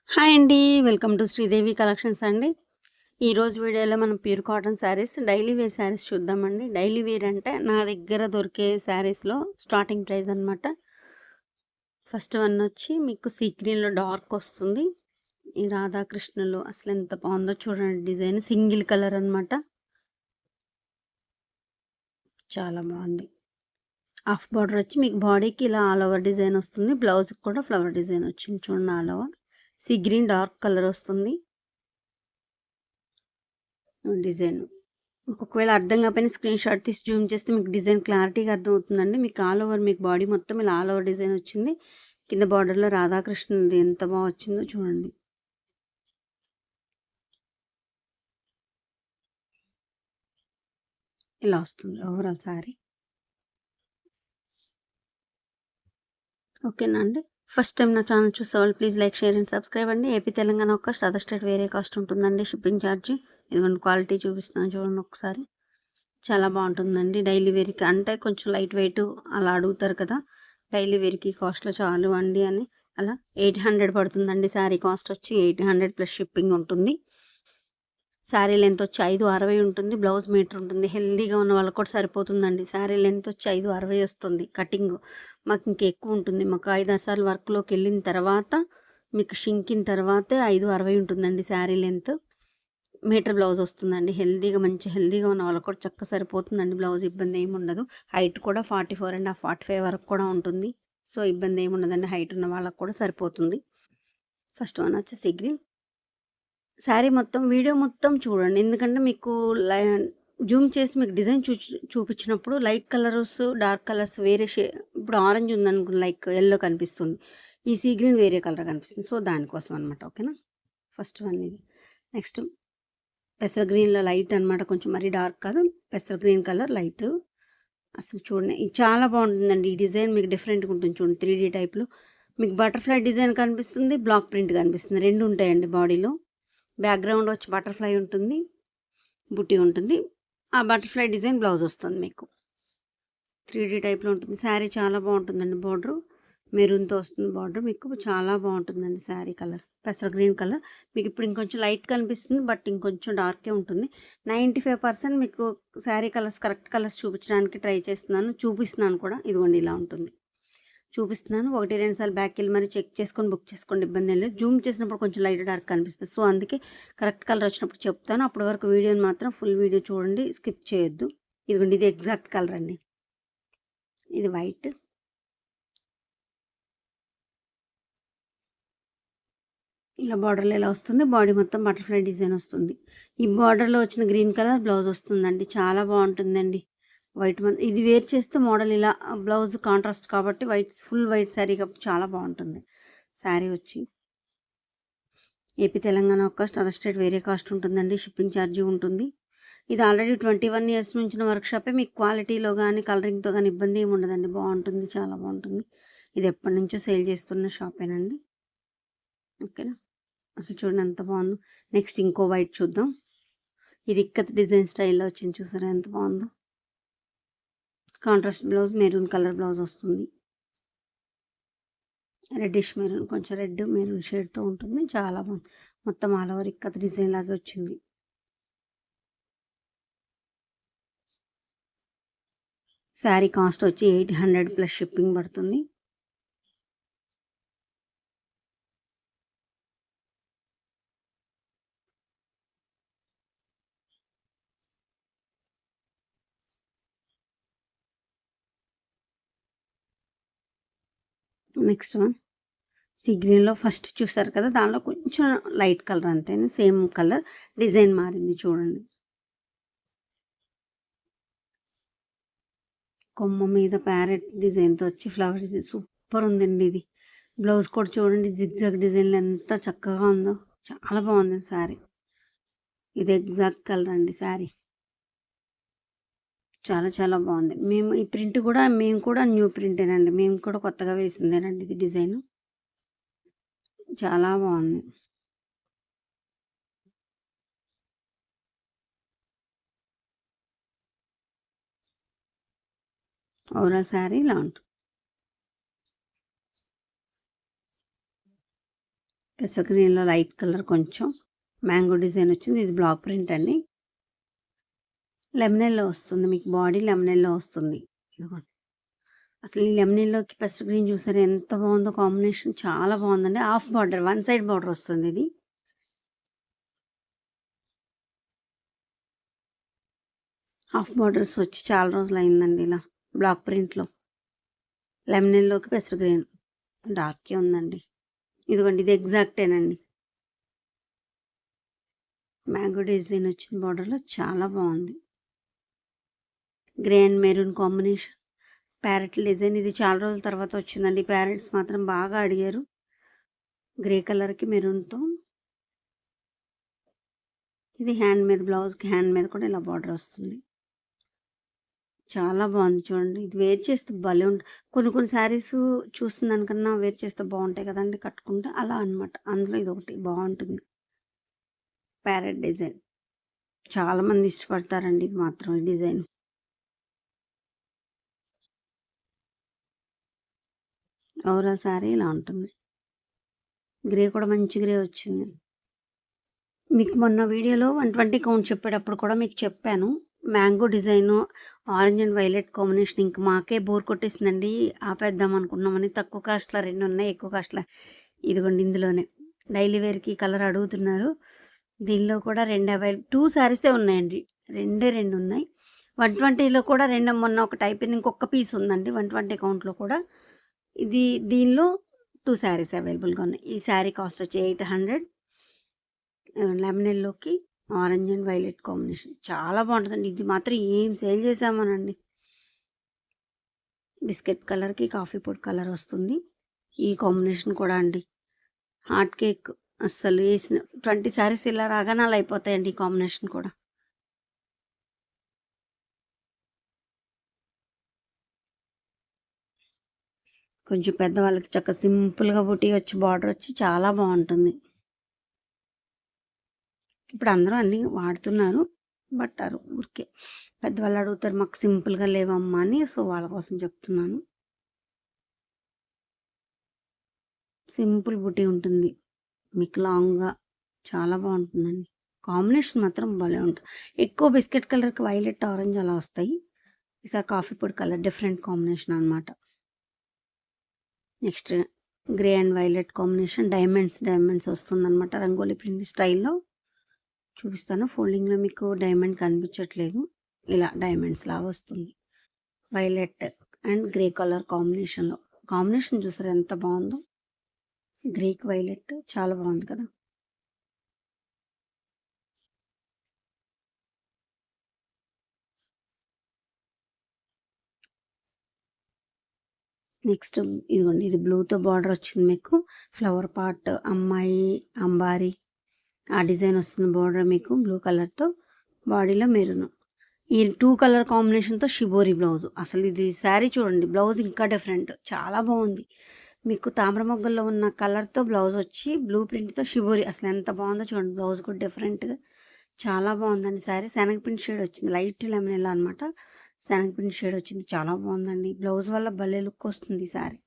Hi అండి. Welcome to Sridevi collections అండి. ఈరోజు వీడియోలో మనం pure cotton saris, daily wear saris చూద్దామండి. డైలీ వేర్ అంటే నా దగ్గర దొరికే శారీస్‌లో స్టార్టింగ్ ప్రైస్ అనమాట. ఫస్ట్ వన్ వచ్చి మీకు సీ గ్రీన్‌లో డార్క్ వస్తుంది. ఈ రాధాకృష్ణులు అసలు ఎంత బాగుందో చూడండి, డిజైన్ సింగిల్ కలర్ అనమాట. చాలా బాగుంది. హాఫ్ బార్డర్ వచ్చి మీకు బాడీకి ఇలా ఆల్ ఓవర్ డిజైన్ వస్తుంది. బ్లౌజ్కి కూడా ఫ్లవర్ డిజైన్ వచ్చింది చూడండి, all over. Sea green dark colour వస్తుంది డిజైన్. ఒకవేళ అర్థం కాకపోయినా స్క్రీన్ షాట్ తీసి జూమ్ చేస్తే మీకు డిజైన్ క్లారిటీగా అర్థమవుతుందండి. మీకు ఆల్ ఓవర్ మీకు బాడీ మొత్తం ఇలా ఆల్ ఓవర్ డిజైన్ వచ్చింది. కింద బార్డర్లో రాధాకృష్ణులది ఎంత బాగా వచ్చిందో చూడండి. ఇలా వస్తుంది ఓవరాల్ శారీ. ఓకేనా అండి. ఫస్ట్ టైం నా ఛానల్ చూసేవాళ్ళు please like, share and subscribe అండి. ఏపీ తెలంగాణ ఒక కాస్ట్, అదర్ స్టేట్ వేరే కాస్ట్ ఉంటుందండి షిప్పింగ్ ఛార్జ్. ఇదిగోండి క్వాలిటీ చూపిస్తున్నాను చూడండి ఒకసారి. చాలా బాగుంటుందండి. డైలీ వేర్కి అంటే కొంచెం లైట్ వెయిట్ అలా అడుగుతారు కదా, డైలీ వేర్కి కాస్ట్లో చాలు అండి అని అలా 800 పడుతుందండి. శారీ కాస్ట్ వచ్చి 800 ప్లస్ షిప్పింగ్ ఉంటుంది. శారీ లెంత్ వచ్చి 560 ఉంటుంది. బ్లౌజ్ మీటర్ ఉంటుంది. హెల్దీగా ఉన్న వాళ్ళకి కూడా సరిపోతుందండి. శారీ లెంత్ వచ్చి 560 వస్తుంది. కటింగ్ మాకు ఇంకెక్కువ ఉంటుంది. మాకు 5-6 సార్లు వర్క్లోకి వెళ్ళిన తర్వాత మీకు షింకిన తర్వాతే 560 ఉంటుందండి శారీ లెంత్. మీటర్ బ్లౌజ్ వస్తుందండి. హెల్దీగా మంచి హెల్దీగా ఉన్న వాళ్ళకి కూడా చక్కగా సరిపోతుందండి. బ్లౌజ్ ఇబ్బంది ఏమి ఉండదు. హైట్ కూడా 44 అండ్ 45 వరకు కూడా ఉంటుంది. సో ఇబ్బంది ఏమి ఉండదండి. హైట్ ఉన్న వాళ్ళకి కూడా సరిపోతుంది. ఫస్ట్ వన్ వచ్చేసి గ్రీన్. శారీ మొత్తం వీడియో మొత్తం చూడండి, ఎందుకంటే మీకు జూమ్ చేసి మీకు డిజైన్ చూపించినప్పుడు లైట్ కలర్స్, డార్క్ కలర్స్ వేరే ఇప్పుడు ఆరెంజ్ ఉందనుకో, లైక్ ఎల్లో కనిపిస్తుంది. ఈ సీ గ్రీన్ వేరే కలర్ కనిపిస్తుంది. సో దానికోసం అనమాట. ఓకేనా. ఫస్ట్ వన్ ఇది. నెక్స్ట్ పెసర గ్రీన్లో లైట్ అనమాట, కొంచెం మరీ డార్క్ కాదు, పెసర గ్రీన్ కలర్ లైట్. అసలు చూడండి ఇది చాలా బాగుంటుందండి. ఈ డిజైన్ మీకు డిఫరెంట్గా ఉంటుంది చూడండి. 3D టైప్లో మీకు బటర్ఫ్లై డిజైన్ కనిపిస్తుంది, బ్లాక్ ప్రింట్ కనిపిస్తుంది, రెండు ఉంటాయండి బాడీలో. బ్యాక్గ్రౌండ్ వచ్చి బటర్ఫ్లై ఉంటుంది, బుట్టి ఉంటుంది. ఆ బటర్ఫ్లై డిజైన్ బ్లౌజ్ వస్తుంది మీకు. 3D టైప్లో ఉంటుంది. శారీ చాలా బాగుంటుందండి. బార్డర్ మెరూన్తో వస్తుంది. బార్డర్ మీకు చాలా బాగుంటుందండి. శారీ కలర్ పెసర గ్రీన్ కలర్. మీకు ఇప్పుడు ఇంకొంచెం లైట్ కనిపిస్తుంది, బట్ ఇంకొంచెం డార్కే ఉంటుంది. 95% మీకు శారీ కలర్స్ కరెక్ట్ కలర్స్ చూపించడానికి ట్రై చేస్తున్నాను, చూపిస్తున్నాను కూడా. ఇదిగోండి ఇలా ఉంటుంది చూపిస్తున్నాను. 1-2 సార్లు బ్యాక్ వెళ్ళి మరి చెక్ చేసుకొని బుక్ చేసుకోండి, ఇబ్బంది ఏం లేదు. జూమ్ చేసినప్పుడు కొంచెం లైట్ డార్క్ కనిపిస్తుంది. సో అందుకే కరెక్ట్ కలర్ వచ్చినప్పుడు చెప్తాను. అప్పటి వరకు వీడియోని మాత్రం ఫుల్ వీడియో చూడండి, స్కిప్ చేయొద్దు. ఇదిగోండి ఇది ఎగ్జాక్ట్ కలర్ అండి. ఇది వైట్. ఇలా బార్డర్లో ఇలా వస్తుంది. బాడీ మొత్తం బటర్ఫ్లై డిజైన్ వస్తుంది. ఈ బార్డర్లో వచ్చిన గ్రీన్ కలర్ బ్లౌజ్ వస్తుందండి. చాలా బాగుంటుందండి. వైట్ ఇది వేర్ చేస్తే మోడల్ ఇలా బ్లౌజ్ కాంట్రాస్ట్ కాబట్టి వైట్, ఫుల్ వైట్ శారీ కాబట్టి చాలా బాగుంటుంది. శారీ వచ్చి ఏపీ తెలంగాణ ఒక కాస్ట్, అదర్ స్టేట్ వేరే కాస్ట్ ఉంటుందండి. షిప్పింగ్ ఛార్జీ ఉంటుంది. ఇది ఆల్రెడీ 21 ఇయర్స్ నుంచి వర్క్షాపే. మీకు క్వాలిటీలో కానీ కలరింగ్తో కానీ ఇబ్బంది ఏమి ఉండదండి. బాగుంటుంది, చాలా బాగుంటుంది. ఇది ఎప్పటి నుంచో సేల్ చేస్తున్న షాపేనండి. ఓకేనా. అసలు చూడండి ఎంత బాగుందో. నెక్స్ట్ ఇంకో వైట్ చూద్దాం. ఇది ఇక్కత్ డిజైన్ స్టైల్లో వచ్చింది, చూసారా ఎంత బాగుందో. Contrast blouse, maroon colour blouse వస్తుంది. రెడ్డిష్ మెరూన్, కొంచెం రెడ్ మెరూన్ షేడ్తో ఉంటుంది. చాలా బాగుంది. మొత్తం ఆల్ ఓవర్ ఇక్కత్ డిజైన్ లాగా వచ్చింది. శారీ కాస్ట్ వచ్చి 800 ప్లస్ షిప్పింగ్ పడుతుంది. నెక్స్ట్ వన్ సీ గ్రీన్లో ఫస్ట్ చూసారు కదా, దానిలో కొంచెం లైట్ కలర్ అంతేనే, సేమ్ కలర్, డిజైన్ మారింది చూడండి. కొమ్మ మీద ప్యారెట్ డిజైన్తో వచ్చి ఫ్లవర్ డిజైన్ సూపర్ ఉందండి. ఇది బ్లౌజ్ కూడా చూడండి, జిగ్జాగ్ డిజైన్లో ఎంత చక్కగా ఉందో, చాలా బాగుంది శారీ. ఇది ఎగ్జాక్ట్ కలర్ అండి శారీ. చాలా చాలా బాగుంది. మేము ఈ ప్రింట్ కూడా న్యూ ప్రింటేనండి, మేము కూడా కొత్తగా వేసిందేనండి ఇది డిజైన్. చాలా బాగుంది. ఓవరాల్ శారీ ఇలా ఉంటుంది. పెసర గ్రీన్లో లైట్ కలర్ కొంచెం మ్యాంగో డిజైన్ వచ్చింది. ఇది బ్లాక్ ప్రింట్ అండి. లెమనెల్లో వస్తుంది మీకు, బాడీ లెమనెల్లో వస్తుంది. ఇదిగోండి, అసలు ఈ లెమనెల్లోకి పెసర గ్రీన్ చూసారు ఎంత బాగుందో కాంబినేషన్, చాలా బాగుందండి. Half border, one side border వస్తుంది. ఇది హాఫ్ బార్డర్స్ వచ్చి చాలా రోజులు అయిందండి. ఇలా బ్లాక్ ప్రింట్లో లెమనెల్లోకి పెసర గ్రీన్ డార్కే ఉందండి. ఇదిగోండి, ఇది ఎగ్జాక్టేనండి. మ్యాంగో డిజైన్ వచ్చిన బార్డర్లో చాలా బాగుంది. Grey and maroon combination, parrot design. ఇది చాలా రోజుల తర్వాత వచ్చిందండి. ప్యారెట్స్ మాత్రం బాగా అడిగారు. గ్రే కలర్కి మెరూన్తో. ఇది హ్యాండ్ మీద, బ్లౌజ్కి హ్యాండ్ మీద కూడా ఇలా బార్డర్ వస్తుంది. చాలా బాగుంది చూడండి. ఇది వేర్ చేస్తే భలే ఉంటుంది. కొన్ని శారీస్ చూసిన దానికన్నా వేర్ చేస్తే బాగుంటాయి కదండి కట్టుకుంటే, అలా అనమాట. అందులో ఇది ఒకటి బాగుంటుంది. ప్యారెట్ డిజైన్ చాలామంది ఇష్టపడతారండి. ఇది మాత్రం ఈ డిజైన్. ఓవరాల్ శారీ ఇలా ఉంటుంది. గ్రే కూడా మంచి గ్రే వచ్చింది. మీకు మొన్న వీడియోలో 120 కౌంట్ చెప్పేటప్పుడు కూడా మీకు చెప్పాను. Mango design, orange and violet combination ఇంక మాకే బోర్ కొట్టేసిందండి. ఆపేద్దాం అనుకున్నామని. తక్కువ కాస్ట్‌లో 2 ఉన్నాయి, ఎక్కువ కాస్ట్‌లో ఇదిగోండి ఇందులోనే. డైలీ వేర్‌కి కలర్ అడుగుతున్నారు. దీనిలో కూడా 2 శారీసే ఉన్నాయండి. 2 ఉన్నాయి. 120లో కూడా 2, మొన్న ఒకటి అయిపోయింది. ఇంకొక పీస్ ఉందండి 120 కౌంట్‌లో కూడా. ఇది దీనిలో 2 శారీస్ అవైలబుల్‌గా ఉన్నాయి. ఈ శారీ కాస్ట్ వచ్చి 800. లెమన్ ఎల్లోకి ఆరెంజ్ అండ్ వైలెట్ కాంబినేషన్ చాలా బాగుంటుందండి. ఇది మాత్రం ఏం సేల్ చేసామోనండి. బిస్కెట్ కలర్కి కాఫీ పొడి కలర్ వస్తుంది. ఈ కాంబినేషన్ కూడా అండి హాట్ కేక్. అస్సలు వేసిన 20 శారీస్ ఇలా రాగానే అలా అయిపోతాయండి. ఈ కాంబినేషన్ కూడా కొంచెం పెద్దవాళ్ళకి చక్కగా సింపుల్గా బుటీ వచ్చి బార్డర్ వచ్చి చాలా బాగుంటుంది. ఇప్పుడు అందరూ అన్నీ వాడుతున్నారు. బట్ ఊరికే పెద్దవాళ్ళు అడుగుతారు, మాకు సింపుల్గా లేవమ్మా అని. సో వాళ్ళ కోసం చెప్తున్నాను. సింపుల్ బుటీ ఉంటుంది మీకు, లాంగ్గా చాలా బాగుంటుందండి. కాంబినేషన్ మాత్రం భలే ఉంటుంది. ఎక్కువ బిస్కెట్ కలర్కి వైలెట్ ఆరెంజ్ అలా వస్తాయి. ఈసారి కాఫీ పొడి కలర్ డిఫరెంట్ కాంబినేషన్ అనమాట. Next grey and violet combination, diamonds వస్తుందన్నమాట. రంగోలీ ప్రింట్ స్టైల్లో చూపిస్తాను. ఫోల్డింగ్లో మీకు డైమండ్ కనిపించట్లేదు, ఇలా డైమండ్స్ లాగా వస్తుంది. వైలెట్ అండ్ గ్రే కలర్ కాంబినేషన్లో. కాంబినేషన్ చూసారు ఎంత బాగుందో. గ్రేక్ వైలెట్ చాలా బాగుంది కదా. నెక్స్ట్ ఇదిగోండి, ఇది బ్లూతో బార్డర్ వచ్చింది మీకు. ఫ్లవర్ పార్ట్, అమ్మాయి, అంబారి ఆ డిజైన్ వస్తుంది. బార్డర్ మీకు బ్లూ కలర్తో, బాడీలో మెరూన్. ఈ 2 కలర్ కాంబినేషన్తో షిబోరి బ్లౌజ్. అసలు ఇది శారీ చూడండి, బ్లౌజ్ ఇంకా డిఫరెంట్, చాలా బాగుంది. మీకు తామర మొగ్గల్లో ఉన్న కలర్తో బ్లౌజ్ వచ్చి బ్లూ ప్రింట్తో షిబోరి. అసలు ఎంత బాగుందో చూడండి. బ్లౌజ్ కూడా డిఫరెంట్గా చాలా బాగుందండి. శారీ శనగపిండి షేడ్ వచ్చింది, లైట్ లెమన్ ఇలా అనమాట. శనగపిండి షేడ్ వచ్చింది, చాలా బాగుందండి. బ్లౌజ్ వల్ల భలే లుక్ వస్తుంది శారీ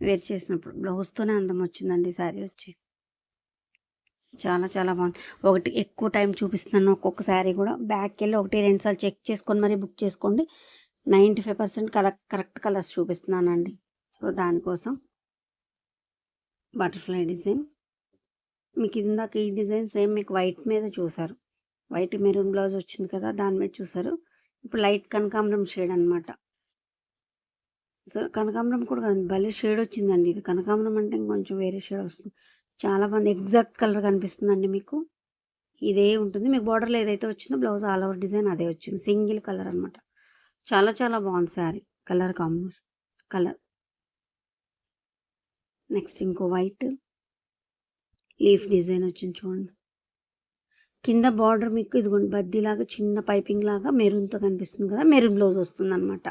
వేర్ చేసినప్పుడు. బ్లౌజ్తోనే అందం వచ్చిందండి శారీ వచ్చి. చాలా చాలా బాగుంది. ఒకటి ఎక్కువ టైం చూపిస్తున్నాను ఒక్కొక్క శారీ కూడా. బ్యాక్కి వెళ్ళి 1-2 సార్లు చెక్ చేసుకొని మరీ బుక్ చేసుకోండి. 95% కరెక్ట్ కలర్స్ చూపిస్తున్నానండి. సో దానికోసం బటర్ఫ్లై డిజైన్. మీకు ఇందాక ఈ డిజైన్ సేమ్ మీకు వైట్ మీద చూసారు. వైట్ మెరూన్ బ్లౌజ్ వచ్చింది కదా, దాని మీద చూసారు. ఇప్పుడు లైట్ కనకాంబరం షేడ్ అనమాట. సో కనకాంబరం కూడా కదండి, భలే షేడ్ వచ్చిందండి. ఇది కనకాంబరం అంటే ఇంకొంచెం వేరే షేడ్ వస్తుంది. చాలా బాగుంది. ఎగ్జాక్ట్ కలర్ కనిపిస్తుందండి మీకు. ఇదే ఉంటుంది మీకు. బార్డర్లో ఏదైతే వచ్చిందో బ్లౌజ్ ఆల్ ఓవర్ డిజైన్ అదే వచ్చింది. సింగిల్ కలర్ అనమాట. చాలా చాలా బాగుంది sari. Colour combination colour. Next ఇంకో వైట్ లీఫ్ డిజైన్ వచ్చింది చూడండి. కింద బార్డర్ మీకు ఇదిగోండి బద్దీలాగా చిన్న పైపింగ్ లాగా మెరూన్తో కనిపిస్తుంది కదా, మెరూన్ బ్లౌజ్ వస్తుంది అనమాట.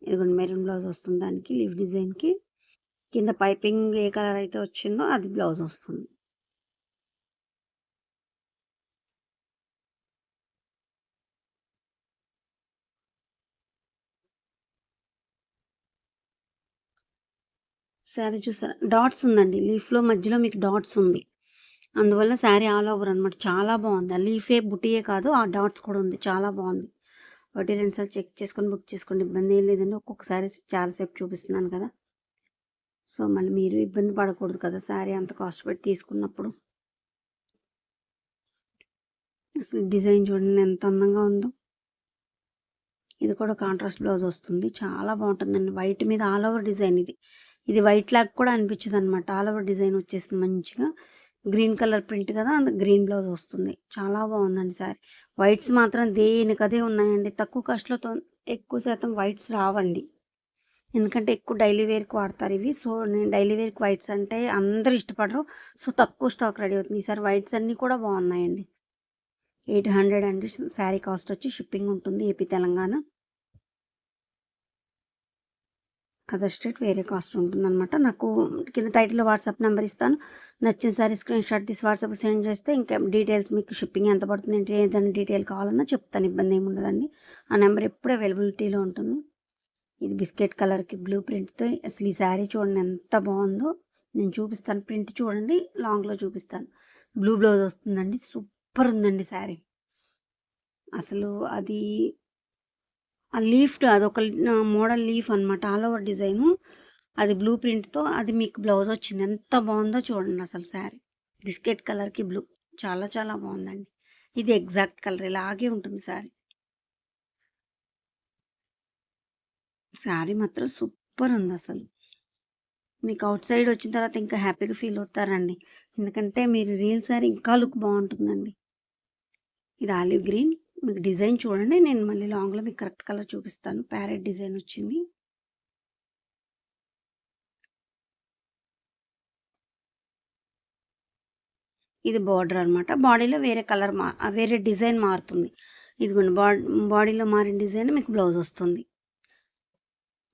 ఇదిగోండి మెరూన్ బ్లౌజ్ వస్తుంది దానికి, లీఫ్ డిజైన్కి. కింద పైపింగ్ ఏ కలర్ అయితే వచ్చిందో అది బ్లౌజ్ వస్తుంది. శారీ చూసారా డాట్స్ ఉందండి. లీఫ్‌లో మధ్యలో మీకు డాట్స్ ఉంది. అందువల్ల శారీ ఆల్ ఓవర్ అనమాట. చాలా బాగుంది. ఆ లీఫే బుటీయే కాదు ఆ డాట్స్ కూడా ఉంది. చాలా బాగుంది. 1, 2 సార్లు చెక్ చేసుకొని బుక్ చేసుకోండి. ఇబ్బంది ఏం లేదండి. ఒక్కొక్కసారి చాలా సేపు చూపిస్తున్నాను కదా! సో, మళ్ళీ మీరు ఇబ్బంది పడకూడదు కదా! శారీ అంత కాస్ట్ పెట్టి తీసుకున్నప్పుడు. అసలు డిజైన్ చూడండి ఎంత అందంగా ఉందో. ఇది కూడా కాంట్రాస్ట్ బ్లౌజ్ వస్తుంది. చాలా బాగుంటుందండి. వైట్ మీద ఆల్ ఓవర్ డిజైన్ ఇది. ఇది వైట్ లాగా కూడా అనిపించదనమాట. ఆల్ ఓవర్ డిజైన్ వచ్చేసింది మంచిగా. గ్రీన్ కలర్ ప్రింట్ కదా! గ్రీన్ బ్లౌజ్ వస్తుంది. చాలా బాగుందండి శారీ. వైట్స్ మాత్రం దేనికదే ఉన్నాయండి. తక్కువ కాస్ట్‌లో ఎక్కువ శాతం వైట్స్ రావండి. ఎందుకంటే ఎక్కువ డైలీ వేర్‌కి వాడతారు ఇవి. సో, నేను డైలీ వేర్‌కి వైట్స్ అంటే అందరూ ఇష్టపడరు. సో, తక్కువ స్టాక్ రెడీ అవుతుంది. ఈసారి వైట్స్ అన్నీ కూడా బాగున్నాయండి. 800 అండి శారీ కాస్ట్ వచ్చి. షిప్పింగ్ ఉంటుంది ఏపీ, తెలంగాణ. అదర్ స్టేట్ వేరే కాస్ట్ ఉంటుందన్నమాట. నాకు కింద టైటిల్‌లో వాట్సాప్ నెంబర్ ఇస్తాను. నచ్చిన సారీ స్క్రీన్‌షాట్ తీసి వాట్సాప్‌కి సెండ్ చేస్తే ఇంకా డీటెయిల్స్ మీకు షిప్పింగ్ ఎంత పడుతుంది ఏంటి ఏదైనా డీటెయిల్ కావాలన్నా చెప్తాను. ఇబ్బంది ఏమి ఉండదండి. ఆ నెంబర్ ఎప్పుడు అవైలబిలిటీలో ఉంటుంది. ఇది బిస్కెట్ కలర్‌కి బ్లూ ప్రింట్‌తో అసలు ఈ శారీ చూడండి ఎంత బాగుందో. నేను చూపిస్తాను. ప్రింట్ చూడండి. లాంగ్‌లో చూపిస్తాను. బ్లూ బ్లౌజ్ వస్తుందండి. సూపర్ ఉందండి శారీ. అసలు అది ఆ లీఫ్ అదొక మోడల్ లీఫ్ అనమాట. All over design. అది బ్లూ ప్రింట్‌తో అది మీకు బ్లౌజ్ వచ్చింది. ఎంత బాగుందో చూడండి అసలు శారీ. బిస్కెట్ కలర్‌కి బ్లూ. చాలా చాలా బాగుందండి. ఇది ఎగ్జాక్ట్ కలర్ ఇలాగే ఉంటుంది శారీ. శారీ మాత్రం సూపర్ ఉంది అసలు. మీకు అవుట్ సైడ్ వచ్చిన తర్వాత ఇంకా హ్యాపీగా ఫీల్ అవుతారండి. ఎందుకంటే మీరు రియల్ శారీ ఇంకా లుక్ బాగుంటుందండి. ఇది ఆలివ్ గ్రీన్. మీకు డిజైన్ చూడండి. నేను మళ్ళీ లాంగ్‌లో మీకు కరెక్ట్ కలర్ చూపిస్తాను. ప్యారెట్ డిజైన్ వచ్చింది. ఇది బార్డర్ అనమాట. బాడీలో వేరే కలర్ వేరే డిజైన్ మారుతుంది. ఇదిగోండి బాడీలో మారిన డిజైన్ మీకు బ్లౌజ్ వస్తుంది.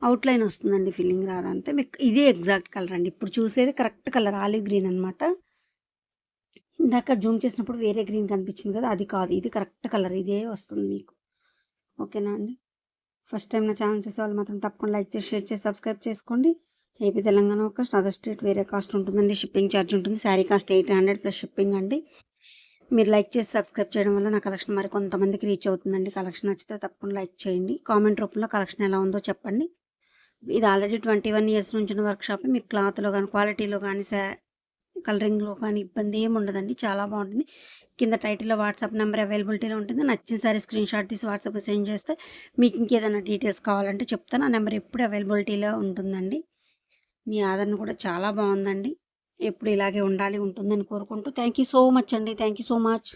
అవుట్‌లైన్ వస్తుందండి. ఫిల్లింగ్ రాదంతే. మీకు ఇదే ఎగ్జాక్ట్ కలర్ అండి. ఇప్పుడు చూసేది కరెక్ట్ కలర్ ఆలివ్ గ్రీన్ అనమాట. ఇందాక జూమ్ చేసినప్పుడు వేరే గ్రీన్ కనిపించింది కదా! అది కాదు. ఇది కరెక్ట్ కలర్. ఇదే వస్తుంది మీకు. ఓకేనా అండి? ఫస్ట్ టైం నా ఛానల్ చూసేవాళ్ళు మాత్రం తప్పకుండా లైక్ చేసి, షేర్ చేసి, సబ్స్క్రైబ్ చేసుకోండి. ఏపీ, తెలంగాణ ఒక కాస్ట్, అదర్ స్టేట్ వేరే కాస్ట్ ఉంటుందండి. షిప్పింగ్ ఛార్జ్ ఉంటుంది. శారీ కాస్ట్ 800 ప్లస్ షిప్పింగ్ అండి. మీరు లైక్ చేసి సబ్స్క్రైబ్ చేయడం వల్ల నా కలెక్షన్ మరి కొంతమందికి రీచ్ అవుతుందండి. కలెక్షన్ నచ్చితే తప్పకుండా లైక్ చేయండి. కామెంట్ రూపంలో కలెక్షన్ ఎలా ఉందో చెప్పండి. ఇది ఆల్రెడీ 21 ఇయర్స్ నుంచి ఉన్న వర్క్షాప్. మీకు క్లాత్లో కానీ క్వాలిటీలో కానీ కలరింగ్లో కానీ ఇబ్బంది ఏమి ఉండదండి. చాలా బాగుంటుంది. కింద టైటిల్లో వాట్సాప్ నెంబర్ అవైలబిలిటీలో ఉంటుంది. నచ్చిన సారీ స్క్రీన్‌షాట్ తీసి వాట్సాప్‌కి సెండ్ చేస్తే మీకు ఇంకేదైనా డీటెయిల్స్ కావాలంటే చెప్తాను. ఆ నెంబర్ ఎప్పుడు అవైలబిలిటీలో ఉంటుందండి. మీ ఆదరణ కూడా చాలా బాగుందండి. ఎప్పుడు ఇలాగే ఉండాలి ఉంటుందని కోరుకుంటూ థ్యాంక్ యూ సో మచ్ అండి. Thank you so much.